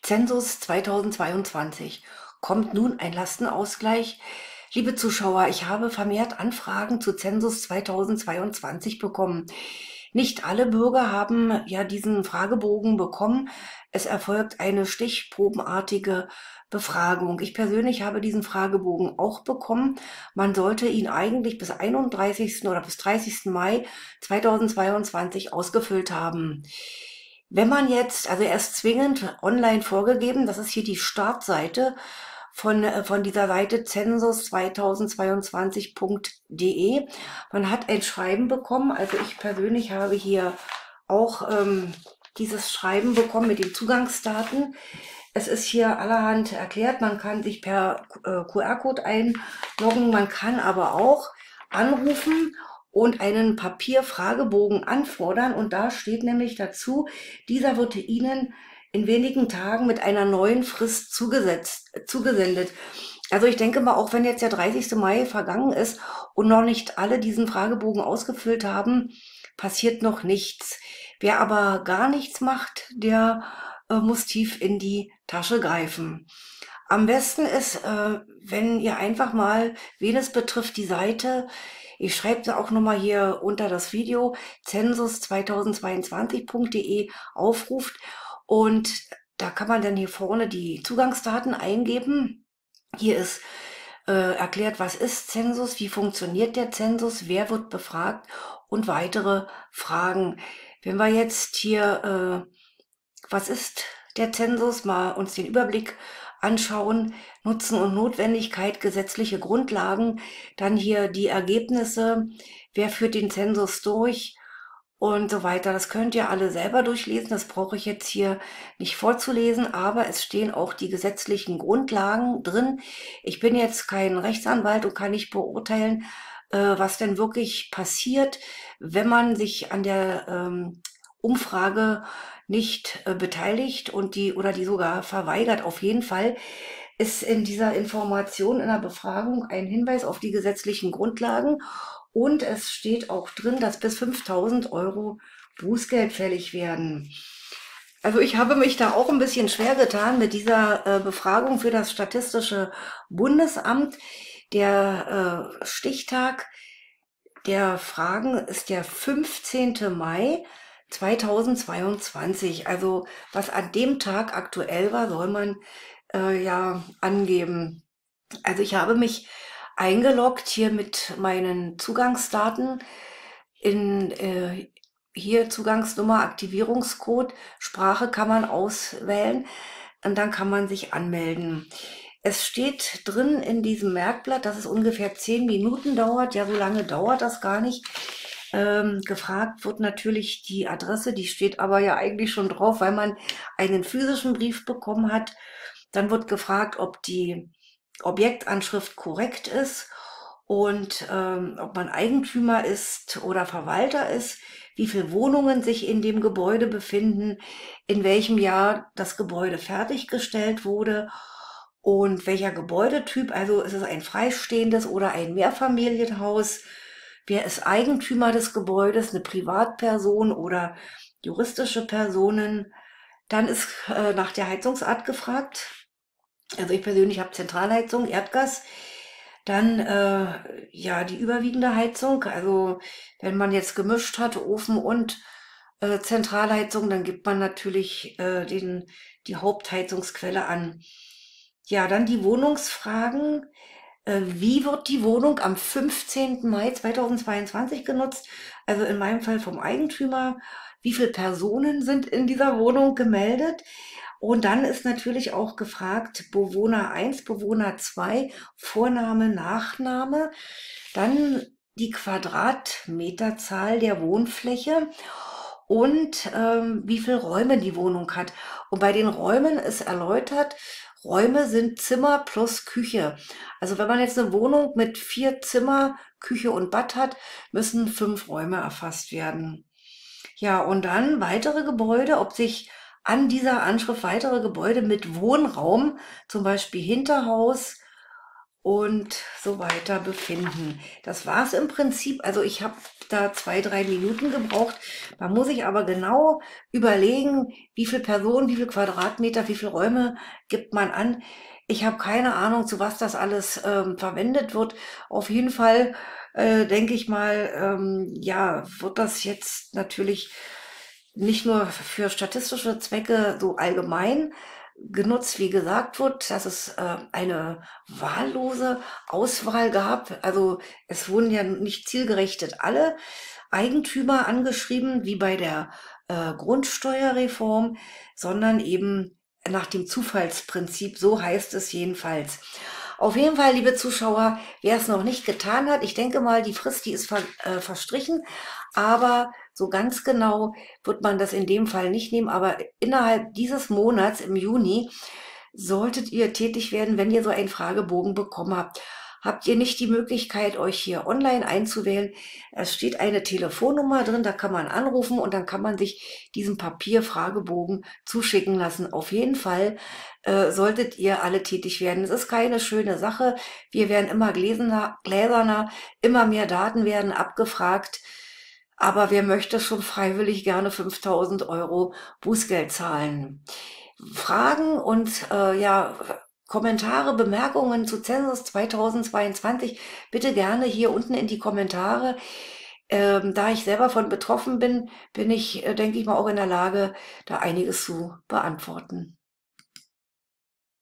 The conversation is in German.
Zensus 2022. Kommt nun ein Lastenausgleich? Liebe Zuschauer, ich habe vermehrt Anfragen zu Zensus 2022 bekommen. Nicht alle Bürger haben ja diesen Fragebogen bekommen. Es erfolgt eine stichprobenartige Befragung. Ich persönlich habe diesen Fragebogen auch bekommen. Man sollte ihn eigentlich bis 31. oder bis 30. Mai 2022 ausgefüllt haben. Wenn man jetzt, also er ist zwingend online vorgegeben, das ist hier die Startseite von dieser Seite census2022.de. Man hat ein Schreiben bekommen, also ich persönlich habe hier auch dieses Schreiben bekommen mit den Zugangsdaten. Es ist hier allerhand erklärt, man kann sich per QR-Code einloggen, man kann aber auch anrufen und einen Papierfragebogen anfordern. Und da steht nämlich dazu, dieser wird Ihnen in wenigen Tagen mit einer neuen Frist zugesendet. Also ich denke mal, auch wenn jetzt der 30. Mai vergangen ist und noch nicht alle diesen Fragebogen ausgefüllt haben, passiert noch nichts. Wer aber gar nichts macht, der muss tief in die Tasche greifen. Am besten ist, wenn ihr einfach mal, wen es betrifft, die Seite, ich schreibe sie auch nochmal hier unter das Video, census2022.de aufruft und da kann man dann hier vorne die Zugangsdaten eingeben. Hier ist erklärt, was ist Zensus, wie funktioniert der Zensus, wer wird befragt und weitere Fragen. Wenn wir jetzt hier, was ist der Zensus, mal uns den Überblick anschauen, Nutzen und Notwendigkeit, gesetzliche Grundlagen, dann hier die Ergebnisse, wer führt den Zensus durch und so weiter. Das könnt ihr alle selber durchlesen, das brauche ich jetzt hier nicht vorzulesen, aber es stehen auch die gesetzlichen Grundlagen drin. Ich bin jetzt kein Rechtsanwalt und kann nicht beurteilen, was denn wirklich passiert, wenn man sich an der Umfrage nicht beteiligt und die oder die sogar verweigert. Auf jeden Fall ist in dieser Information in der Befragung ein Hinweis auf die gesetzlichen Grundlagen und es steht auch drin, dass bis 5.000 Euro Bußgeld fällig werden. Also ich habe mich da auch ein bisschen schwer getan mit dieser Befragung für das Statistische Bundesamt. Der Stichtag der Fragen ist der 15. Mai 2022. Also was an dem Tag aktuell war, soll man ja angeben. Also ich habe mich eingeloggt hier mit meinen Zugangsdaten in hier Zugangsnummer, Aktivierungscode, Sprache kann man auswählen und dann kann man sich anmelden. Es steht drin in diesem Merkblatt, dass es ungefähr 10 Minuten dauert. Ja, so lange dauert das gar nicht. Gefragt wird natürlich die Adresse, die steht aber ja eigentlich schon drauf, weil man einen physischen Brief bekommen hat. Dann wird gefragt, ob die Objektanschrift korrekt ist und ob man Eigentümer ist oder Verwalter ist, wie viele Wohnungen sich in dem Gebäude befinden, in welchem Jahr das Gebäude fertiggestellt wurde und welcher Gebäudetyp, also ist es ein freistehendes oder ein Mehrfamilienhaus, wer ist Eigentümer des Gebäudes, eine Privatperson oder juristische Personen. Dann ist nach der Heizungsart gefragt. Also ich persönlich habe Zentralheizung, Erdgas. Dann ja die überwiegende Heizung. Also wenn man jetzt gemischt hat, Ofen und Zentralheizung, dann gibt man natürlich die Hauptheizungsquelle an. Ja, dann die Wohnungsfragen. Wie wird die Wohnung am 15. Mai 2022 genutzt? Also in meinem Fall vom Eigentümer. Wie viele Personen sind in dieser Wohnung gemeldet? Und dann ist natürlich auch gefragt, Bewohner 1, Bewohner 2, Vorname, Nachname, dann die Quadratmeterzahl der Wohnfläche und wie viele Räume die Wohnung hat. Und bei den Räumen ist erläutert, Räume sind Zimmer plus Küche. Also wenn man jetzt eine Wohnung mit 4 Zimmer, Küche und Bad hat, müssen 5 Räume erfasst werden. Ja, und dann weitere Gebäude, ob sich an dieser Anschrift weitere Gebäude mit Wohnraum, zum Beispiel Hinterhaus und so weiter befinden. Das war es im Prinzip. Also ich habe da 2, 3 Minuten gebraucht. Da muss ich aber genau überlegen, wie viel Personen, wie viel Quadratmeter, wie viel Räume gibt man an. Ich habe keine Ahnung, zu was das alles verwendet wird. Auf jeden Fall denke ich mal, ja, wird das jetzt natürlich nicht nur für statistische Zwecke so allgemein genutzt, wie gesagt wird, dass es eine wahllose Auswahl gab. Also es wurden ja nicht zielgerichtet alle Eigentümer angeschrieben, wie bei der Grundsteuerreform, sondern eben nach dem Zufallsprinzip, so heißt es jedenfalls. Auf jeden Fall, liebe Zuschauer, wer es noch nicht getan hat, ich denke mal, die Frist, die ist verstrichen, aber so ganz genau wird man das in dem Fall nicht nehmen. Aber innerhalb dieses Monats im Juni solltet ihr tätig werden, wenn ihr so einen Fragebogen bekommen habt. Habt ihr nicht die Möglichkeit, euch hier online einzuwählen? Es steht eine Telefonnummer drin, da kann man anrufen und dann kann man sich diesen Papierfragebogen zuschicken lassen. Auf jeden Fall solltet ihr alle tätig werden. Es ist keine schöne Sache. Wir werden immer gläserner, immer mehr Daten werden abgefragt. Aber wer möchte schon freiwillig gerne 5.000 € Bußgeld zahlen? Fragen und ja, Kommentare, Bemerkungen zu Zensus 2022 bitte gerne hier unten in die Kommentare. Da ich selber von betroffen bin, bin ich, denke ich mal, auch in der Lage, da einiges zu beantworten.